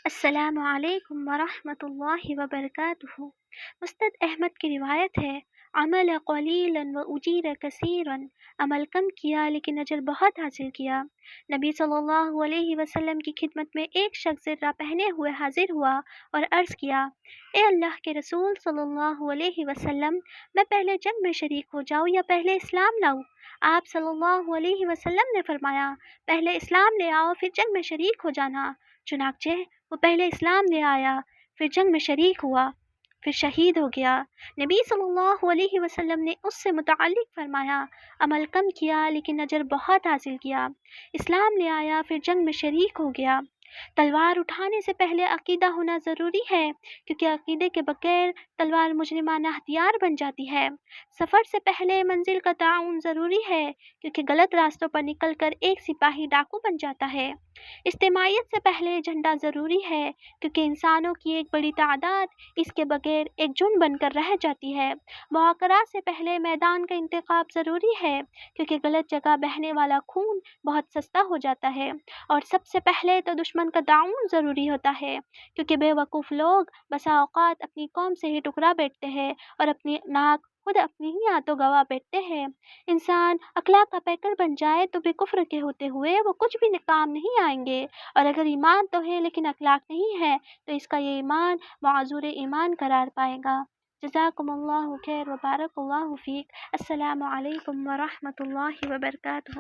السلام علیکم ورحمۃ اللہ وبرکاتہ۔ مستد احمد کی روایت ہے، عمل قلیلا و اجیر کثیرا، عمل کم کیا لیکن اجر بہت حاصل کیا۔ نبی صلی اللہ علیہ وسلم کی خدمت میں ایک شخص زرہ پہنے ہوئے حاضر ہوا اور عرض کیا، اے اللہ کے رسول صلی اللہ علیہ وسلم، میں پہلے جنگ میں شریک ہو جاؤں یا پہلے اسلام لاؤں؟ آپ صلی اللہ علیہ وسلم نے فرمایا، پہلے اسلام لے آؤ پھر جنگ میں شریک ہو جانا۔ چنانچہ وہ پہلے اسلام لے آیا، پھر جنگ میں شریک ہوا، پھر شہید ہو گیا۔ نبی صلی اللہ علیہ وسلم نے اس سے متعلق فرمایا، عمل کم کیا لیکن اجر بہت حاصل کیا۔ اسلام لے آیا، پھر جنگ میں شریک ہو گیا۔ تلوار اٹھانے سے پہلے عقیدہ ہونا ضروری ہے، کیونکہ عقیدے کے بغیر تلوار مجرمانہ ہتھیار بن جاتی ہے۔ سفر سے پہلے منزل کا تعین ضروری ہے، کیونکہ غلط راستوں پر نکل کر ایک سپاہی ڈاکو بن جاتا ہے۔ اجتماعیت سے پہلے جھنڈا ضروری ہے، کیونکہ انسانوں کی ایک بڑی تعداد اس کے بغیر ایک جھنڈ بن کر رہ جاتی ہے۔ محاکرات سے پہلے میدان کا انتخاب ضروری ہے، کیونکہ غلط جگہ بہنے والا خون بہت سستا ہو جاتا ہے۔ اور سب سے پہلے تو دشمن کا تعاون ضروری ہوتا ہے، کیونکہ بے وقوف لوگ بسا اوقات اپنی قوم سے ہی ٹکرا بیٹھتے ہیں اور اپنی ناک خود اپنی ہی ہاتھوں گوا بیٹھتے ہیں۔ انسان اخلاق کا پیکر بن جائے تو بھی کفر کے ہوتے ہوئے وہ کچھ بھی کام نہیں آئیں گے، اور اگر ایمان تو ہے لیکن اخلاق نہیں ہے تو اس کا یہ ایمان معذور ایمان قرار پائے گا۔ جزاکم اللہ خیر و بارک اللہ فیک۔ السلام علیکم ورحمۃ اللہ وبرکاتہ۔